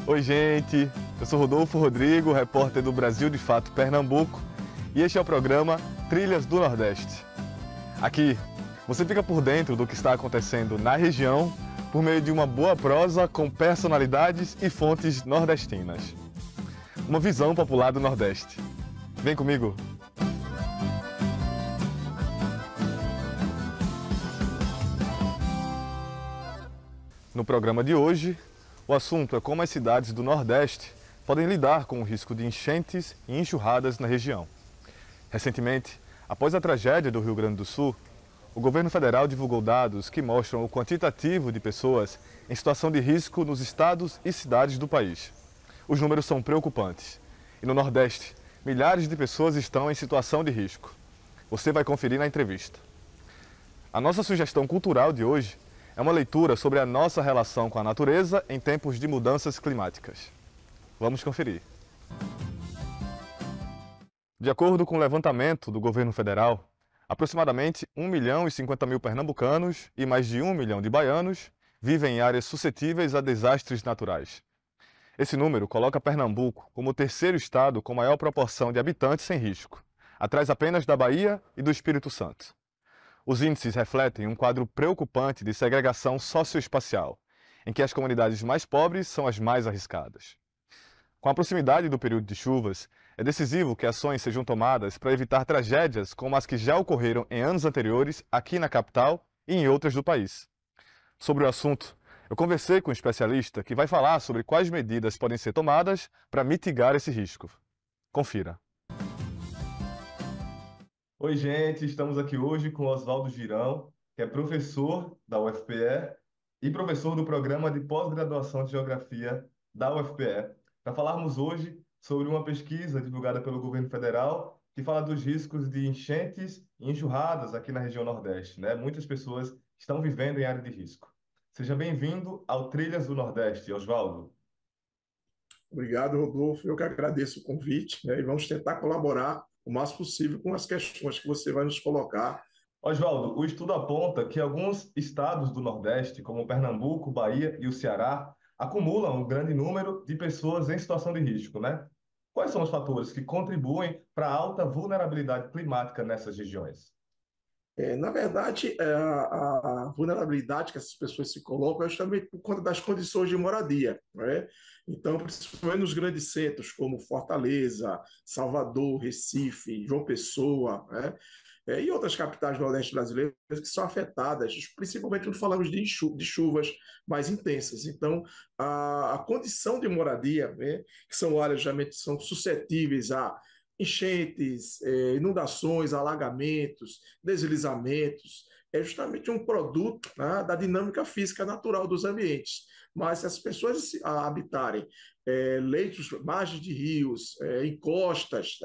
Oi, gente! Eu sou Rodolfo Rodrigo, repórter do Brasil de Fato Pernambuco, e este é o programa Trilhas do Nordeste. Aqui, você fica por dentro do que está acontecendo na região por meio de uma boa prosa com personalidades e fontes nordestinas. Uma visão popular do Nordeste. Vem comigo! No programa de hoje, o assunto é como as cidades do Nordeste podem lidar com o risco de enchentes e enxurradas na região. Recentemente, após a tragédia do Rio Grande do Sul, o governo federal divulgou dados que mostram o quantitativo de pessoas em situação de risco nos estados e cidades do país. Os números são preocupantes. E no Nordeste, milhares de pessoas estão em situação de risco. Você vai conferir na entrevista. A nossa sugestão cultural de hoje é uma leitura sobre a nossa relação com a natureza em tempos de mudanças climáticas. Vamos conferir. De acordo com o levantamento do governo federal, aproximadamente 1.050.000 pernambucanos e mais de 1 milhão de baianos vivem em áreas suscetíveis a desastres naturais. Esse número coloca Pernambuco como o terceiro estado com maior proporção de habitantes sem risco, atrás apenas da Bahia e do Espírito Santo. Os índices refletem um quadro preocupante de segregação socioespacial, em que as comunidades mais pobres são as mais arriscadas. Com a proximidade do período de chuvas, é decisivo que ações sejam tomadas para evitar tragédias como as que já ocorreram em anos anteriores aqui na capital e em outras do país. Sobre o assunto, eu conversei com um especialista que vai falar sobre quais medidas podem ser tomadas para mitigar esse risco. Confira. Oi, gente, estamos aqui hoje com Oswaldo Girão, que é professor da UFPE e professor do programa de pós-graduação de Geografia da UFPE, para falarmos hoje sobre uma pesquisa divulgada pelo governo federal que fala dos riscos de enchentes e enxurradas aqui na região Nordeste, né? Muitas pessoas estão vivendo em área de risco. Seja bem-vindo ao Trilhas do Nordeste, Oswaldo. Obrigado, Rodolfo. Eu que agradeço o convite, né, e vamos tentar colaborar o máximo possível com as questões que você vai nos colocar. Oswaldo, o estudo aponta que alguns estados do Nordeste, como Pernambuco, Bahia e o Ceará, acumulam um grande número de pessoas em situação de risco, né? Quais são os fatores que contribuem para a alta vulnerabilidade climática nessas regiões? Na verdade, a vulnerabilidade que essas pessoas se colocam é justamente por conta das condições de moradia, né? Então, principalmente nos grandes centros como Fortaleza, Salvador, Recife, João Pessoa, né? E outras capitais do Nordeste brasileiro que são afetadas, principalmente quando falamos de chuvas mais intensas. Então, a condição de moradia, né, que são áreas geralmente são suscetíveis a enchentes, inundações, alagamentos, deslizamentos, é justamente um produto, né, da dinâmica física natural dos ambientes. Mas se as pessoas habitarem leitos, margens de rios, encostas,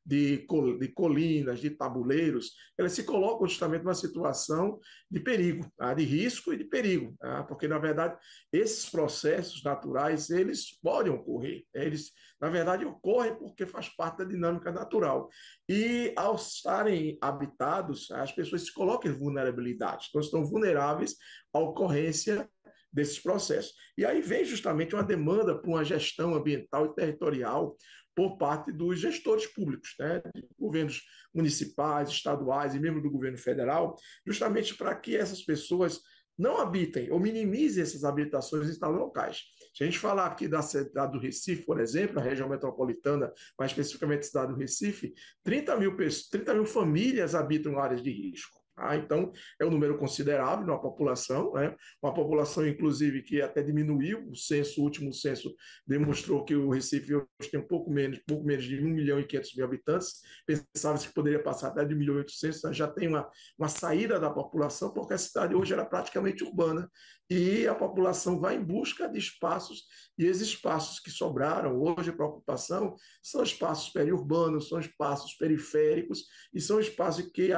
de colinas, de tabuleiros, elas se colocam justamente numa situação de perigo, tá? De risco e de perigo, tá? Porque, na verdade, esses processos naturais, eles podem ocorrer, eles, na verdade, ocorrem porque faz parte da dinâmica natural. E, ao estarem habitados, as pessoas se colocam em vulnerabilidade, então estão vulneráveis à ocorrência desses processos. E aí vem justamente uma demanda por uma gestão ambiental e territorial por parte dos gestores públicos, né, de governos municipais, estaduais e mesmo do governo federal, justamente para que essas pessoas não habitem ou minimizem essas habitações em tais locais. Se a gente falar aqui da cidade do Recife, por exemplo, a região metropolitana, mais especificamente a cidade do Recife, 30 mil famílias habitam áreas de risco. Então, é um número considerável na população, né? Uma população, inclusive, que até diminuiu. O último censo demonstrou que o Recife hoje tem pouco menos de 1.500.000 habitantes. Pensava-se que poderia passar até de 1.800.000, então já tem uma saída da população, porque a cidade hoje era praticamente urbana. E a população vai em busca de espaços, e esses espaços que sobraram hoje para a ocupação são espaços periurbanos, são espaços periféricos, e são espaços que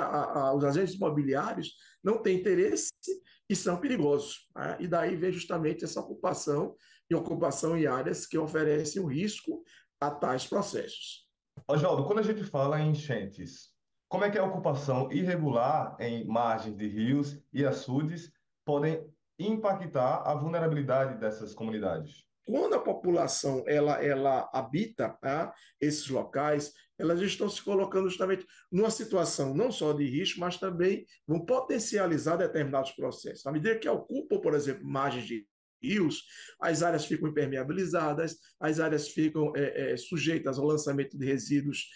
os agentes imobiliários não têm interesse e são perigosos, né? E daí vem justamente essa ocupação em áreas que oferecem o risco a tais processos. Oswaldo, quando a gente fala em enchentes, como é que a ocupação irregular em margens de rios e açudes podem impactar a vulnerabilidade dessas comunidades? quando a população ela habita, tá, esses locais, elas estão se colocando justamente numa situação não só de risco, mas também vão potencializar determinados processos. À medida que ocupam, por exemplo, margens de rios, as áreas ficam impermeabilizadas, as áreas ficam sujeitas ao lançamento de resíduos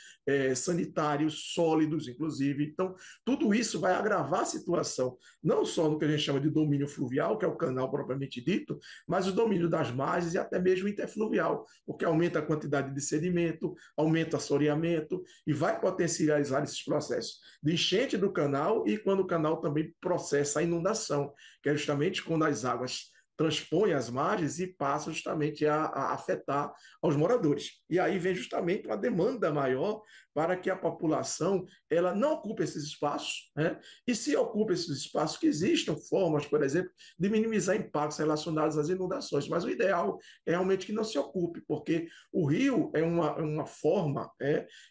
sanitários sólidos, inclusive. Então, tudo isso vai agravar a situação, não só no que a gente chama de domínio fluvial, que é o canal propriamente dito, mas o domínio das margens e até mesmo interfluvial, porque aumenta a quantidade de sedimento, aumenta o assoreamento e vai potencializar esses processos de enchente do canal e quando o canal também processa a inundação, que é justamente quando as águas transpõe as margens e passa justamente a afetar aos moradores. E aí vem justamente uma demanda maior para que a população ela não ocupe esses espaços, né? E se ocupa esses espaços, que existam formas, por exemplo, de minimizar impactos relacionados às inundações. Mas o ideal é realmente que não se ocupe, porque o rio é uma forma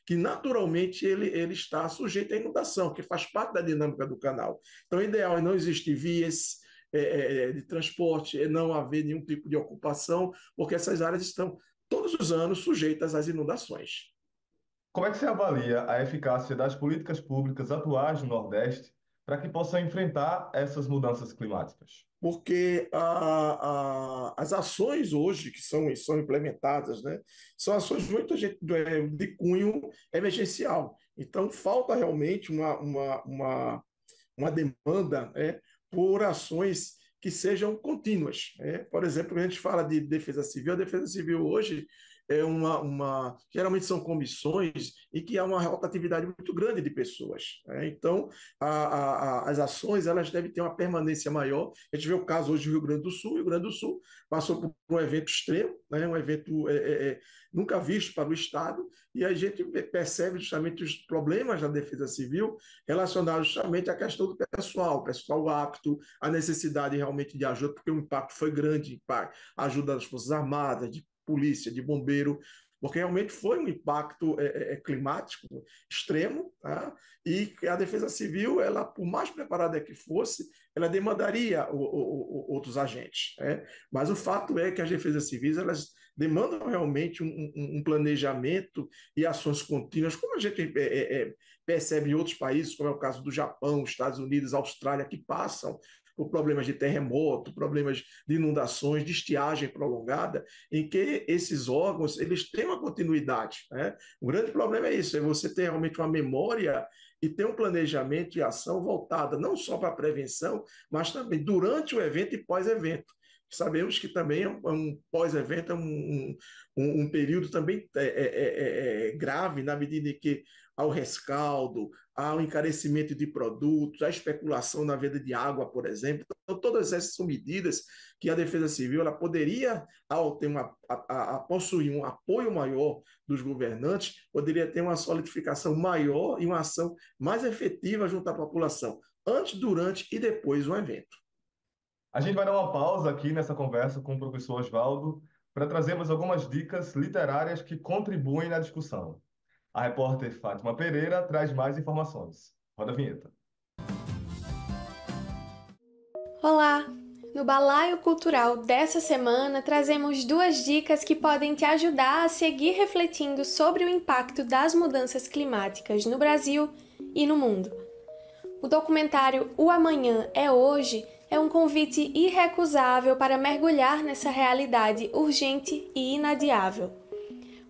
que naturalmente ele está sujeito à inundação, que faz parte da dinâmica do canal. Então, o ideal é não existir vias, de transporte, não haver nenhum tipo de ocupação, porque essas áreas estão todos os anos sujeitas às inundações. Como é que você avalia a eficácia das políticas públicas atuais no Nordeste para que possam enfrentar essas mudanças climáticas? Porque as ações hoje que são implementadas, né, são ações muito de cunho emergencial. Então, falta realmente uma demanda, por ações que sejam contínuas. Por exemplo, quando a gente fala de defesa civil, a defesa civil hoje geralmente são comissões e que há uma rotatividade muito grande de pessoas. Então, as ações elas devem ter uma permanência maior. A gente vê o caso hoje do Rio Grande do Sul. O Rio Grande do Sul passou por um evento extremo, né, um evento nunca visto para o Estado, e a gente percebe justamente os problemas da defesa civil relacionados justamente à questão do pessoal apto, a necessidade realmente de ajuda, porque o impacto foi grande, ajuda das Forças Armadas, de polícia, de bombeiro, porque realmente foi um impacto climático extremo, tá? E a defesa civil, ela, por mais preparada que fosse, ela demandaria outros agentes. Mas o fato é que as defesas civis elas demandam realmente um planejamento e ações contínuas, como a gente percebe em outros países, como é o caso do Japão, Estados Unidos, Austrália, que passam por problemas de terremoto, problemas de inundações, de estiagem prolongada, em que esses órgãos eles têm uma continuidade. O grande problema é isso, é você ter realmente uma memória e ter um planejamento e ação voltada não só para a prevenção, mas também durante o evento e pós-evento. Sabemos que também um pós-evento é um período também grave, na medida em que há o rescaldo, há o encarecimento de produtos, a especulação na venda de água, por exemplo. Então, todas essas são medidas que a Defesa Civil ela poderia, ao ter possuir um apoio maior dos governantes, poderia ter uma solidificação maior e uma ação mais efetiva junto à população, antes, durante e depois do evento. A gente vai dar uma pausa aqui nessa conversa com o professor Oswaldo para trazermos algumas dicas literárias que contribuem na discussão. A repórter Fátima Pereira traz mais informações. Roda a vinheta. Olá! No Balaio Cultural dessa semana, trazemos 2 dicas que podem te ajudar a seguir refletindo sobre o impacto das mudanças climáticas no Brasil e no mundo. O documentário O Amanhã é Hoje é um convite irrecusável para mergulhar nessa realidade urgente e inadiável.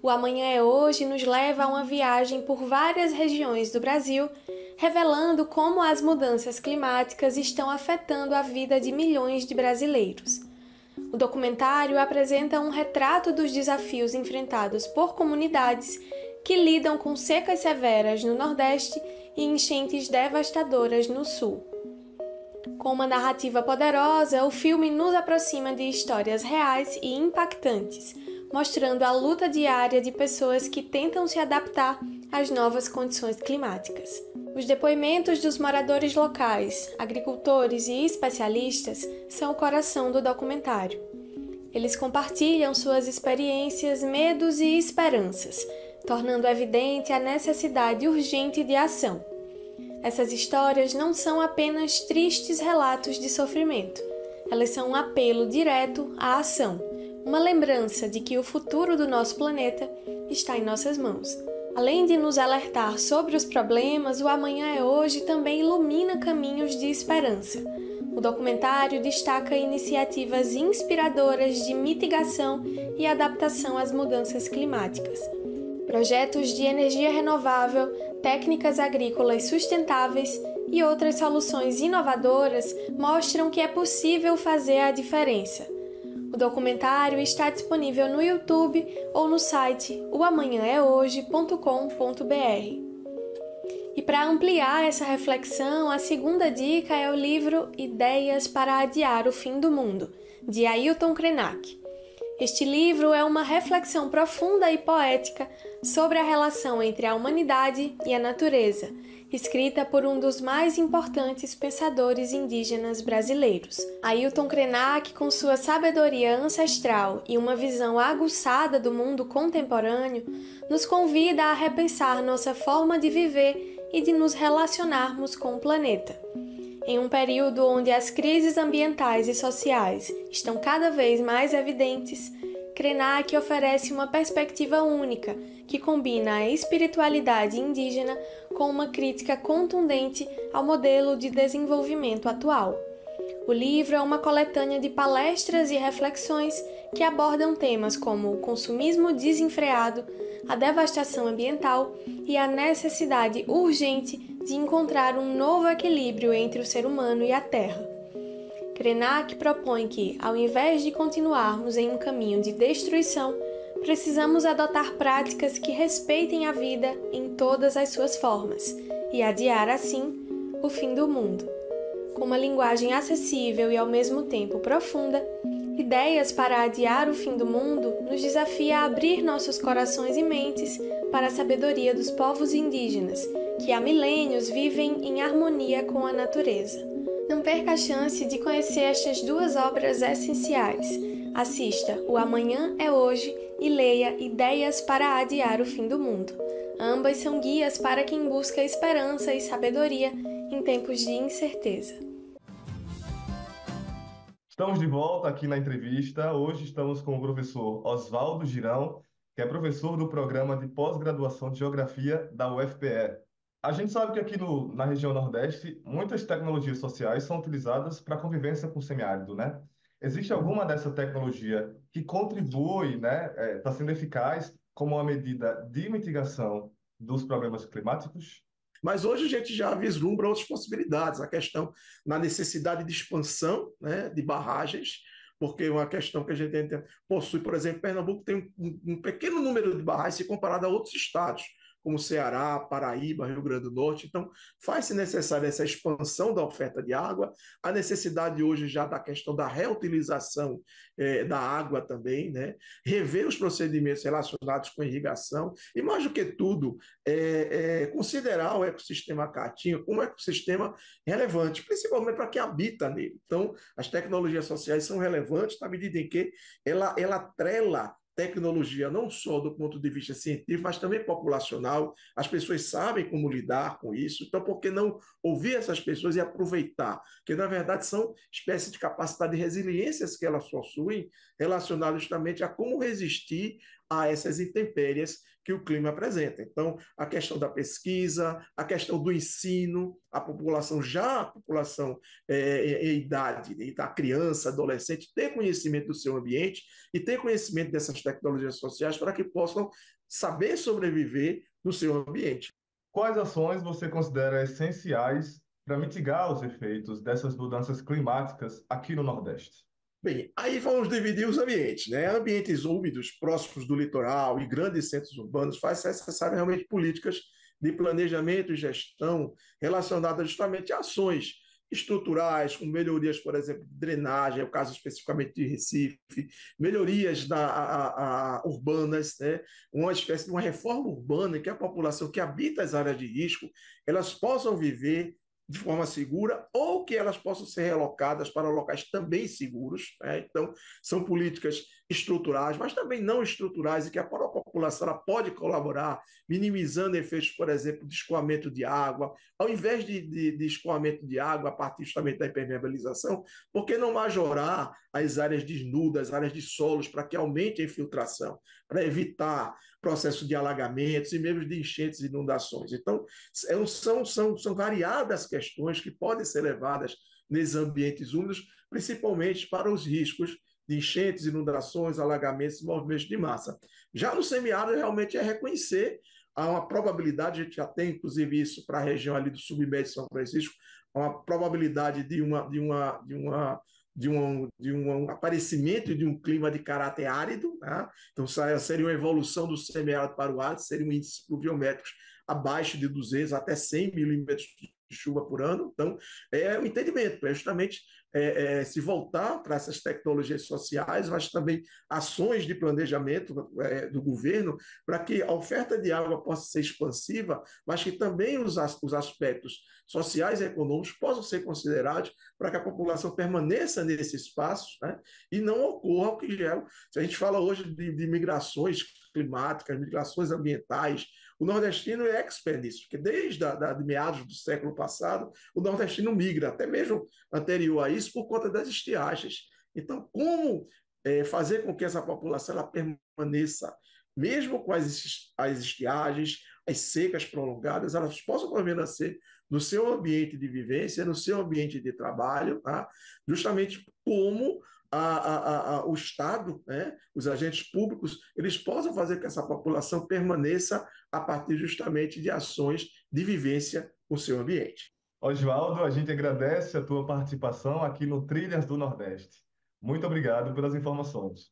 O Amanhã é Hoje nos leva a uma viagem por várias regiões do Brasil, revelando como as mudanças climáticas estão afetando a vida de milhões de brasileiros. O documentário apresenta um retrato dos desafios enfrentados por comunidades que lidam com secas severas no Nordeste e enchentes devastadoras no Sul. Com uma narrativa poderosa, o filme nos aproxima de histórias reais e impactantes, mostrando a luta diária de pessoas que tentam se adaptar às novas condições climáticas. Os depoimentos dos moradores locais, agricultores e especialistas são o coração do documentário. Eles compartilham suas experiências, medos e esperanças, tornando evidente a necessidade urgente de ação. Essas histórias não são apenas tristes relatos de sofrimento. Elas são um apelo direto à ação, uma lembrança de que o futuro do nosso planeta está em nossas mãos. Além de nos alertar sobre os problemas, o Amanhã é Hoje também ilumina caminhos de esperança. O documentário destaca iniciativas inspiradoras de mitigação e adaptação às mudanças climáticas. Projetos de energia renovável, técnicas agrícolas sustentáveis e outras soluções inovadoras mostram que é possível fazer a diferença. O documentário está disponível no YouTube ou no site oamanhaehoje.com.br. E para ampliar essa reflexão, a segunda dica é o livro Ideias para Adiar o Fim do Mundo, de Ailton Krenak. Este livro é uma reflexão profunda e poética sobre a relação entre a humanidade e a natureza, escrita por um dos mais importantes pensadores indígenas brasileiros. Ailton Krenak, com sua sabedoria ancestral e uma visão aguçada do mundo contemporâneo, nos convida a repensar nossa forma de viver e de nos relacionarmos com o planeta. Em um período onde as crises ambientais e sociais estão cada vez mais evidentes, Krenak oferece uma perspectiva única que combina a espiritualidade indígena com uma crítica contundente ao modelo de desenvolvimento atual. O livro é uma coletânea de palestras e reflexões que abordam temas como o consumismo desenfreado, a devastação ambiental e a necessidade urgente de encontrar um novo equilíbrio entre o ser humano e a Terra. Krenak propõe que, ao invés de continuarmos em um caminho de destruição, precisamos adotar práticas que respeitem a vida em todas as suas formas e adiar, assim, o fim do mundo. Com uma linguagem acessível e ao mesmo tempo profunda, Ideias para Adiar o Fim do Mundo nos desafia a abrir nossos corações e mentes para a sabedoria dos povos indígenas, que há milênios vivem em harmonia com a natureza. Não perca a chance de conhecer estas duas obras essenciais. Assista O Amanhã é Hoje e leia Ideias para Adiar o Fim do Mundo. Ambas são guias para quem busca esperança e sabedoria em tempos de incerteza. Estamos de volta aqui na entrevista. Hoje estamos com o professor Oswaldo Girão, que é professor do programa de pós-graduação de Geografia da UFPE. A gente sabe que aqui na região Nordeste, muitas tecnologias sociais são utilizadas para a convivência com o semiárido, né? Existe alguma dessa tecnologia que contribui, né, está sendo eficaz como uma medida de mitigação dos problemas climáticos? Mas hoje a gente já vislumbra outras possibilidades, a questão na necessidade de expansão, né, de barragens, porque é uma questão que a gente possui, por exemplo, Pernambuco tem um pequeno número de barragens se comparado a outros estados, como Ceará, Paraíba, Rio Grande do Norte. Então, faz-se necessária essa expansão da oferta de água, a necessidade hoje já da questão da reutilização da água também, né? Rever os procedimentos relacionados com irrigação e, mais do que tudo, considerar o ecossistema caatinga como um ecossistema relevante, principalmente para quem habita nele. Então, as tecnologias sociais são relevantes na medida em que ela atrela tecnologia não só do ponto de vista científico, mas também populacional. As pessoas sabem como lidar com isso, então por que não ouvir essas pessoas e aproveitar? Porque, na verdade, são espécies de capacidade de resiliências que elas possuem relacionadas justamente a como resistir a essas intempéries que o clima apresenta. Então, a questão da pesquisa, a questão do ensino, a população em idade, da criança, adolescente, ter conhecimento do seu ambiente e ter conhecimento dessas tecnologias sociais para que possam saber sobreviver no seu ambiente. Quais ações você considera essenciais para mitigar os efeitos dessas mudanças climáticas aqui no Nordeste? Bem, aí vamos dividir os ambientes, né? Ambientes úmidos, próximos do litoral e grandes centros urbanos, faz-se necessário realmente políticas de planejamento e gestão relacionadas justamente a ações estruturais, com melhorias, por exemplo, de drenagem, é o caso especificamente de Recife, melhorias urbanas, né? Uma espécie de uma reforma urbana em que a população que habita as áreas de risco, elas possam viver de forma segura ou que elas possam ser relocadas para locais também seguros, né? Então, são políticas estruturais, mas também não estruturais, e que a própria população ela pode colaborar, minimizando efeitos, por exemplo, de escoamento de água. Ao invés de escoamento de água a partir justamente da impermeabilização, por que não majorar as áreas desnudas, as áreas de solos, para que aumente a infiltração, para evitar processo de alagamentos e mesmo de enchentes e inundações? Então, são variadas questões que podem ser levadas nesses ambientes úmidos, principalmente para os riscos de enchentes, inundações, alagamentos e movimentos de massa. Já no semiárido, realmente é reconhecer há uma probabilidade, a gente já tem inclusive isso para a região ali do submédio de São Francisco, uma probabilidade de um aparecimento de um clima de caráter árido, né? Então seria uma evolução do semiárido para o árido, seriam índices pluviométricos abaixo de 200 até 100 milímetros de chuva por ano. Então, é o entendimento, é justamente se voltar para essas tecnologias sociais, mas também ações de planejamento do governo, para que a oferta de água possa ser expansiva, mas que também os aspectos sociais e econômicos possam ser considerados para que a população permaneça nesse espaço, né? E não ocorra o que é. Se a gente fala hoje de migrações climáticas, migrações ambientais, o nordestino é expert nisso, porque desde de meados do século passado, o nordestino migra, até mesmo anterior a isso, por conta das estiagens. Então, como fazer com que essa população ela permaneça, mesmo com as estiagens, as secas prolongadas, elas possam permanecer no seu ambiente de vivência, no seu ambiente de trabalho, tá? Justamente como o Estado, né, os agentes públicos, eles possam fazer com que essa população permaneça a partir justamente de ações de vivência com o seu ambiente. Oswaldo, a gente agradece a tua participação aqui no Trilhas do Nordeste. Muito obrigado pelas informações.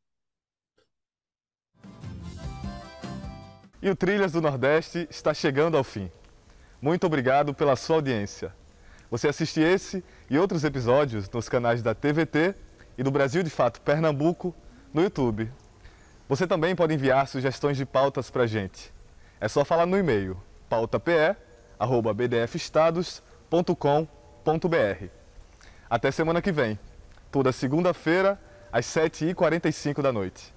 E o Trilhas do Nordeste está chegando ao fim. Muito obrigado pela sua audiência. Você assiste esse e outros episódios nos canais da TVT e do Brasil de Fato Pernambuco no YouTube. Você também pode enviar sugestões de pautas para a gente. É só falar no e-mail pautape@bdfestados.com.br. Até semana que vem, toda segunda-feira, às 7h45 da noite.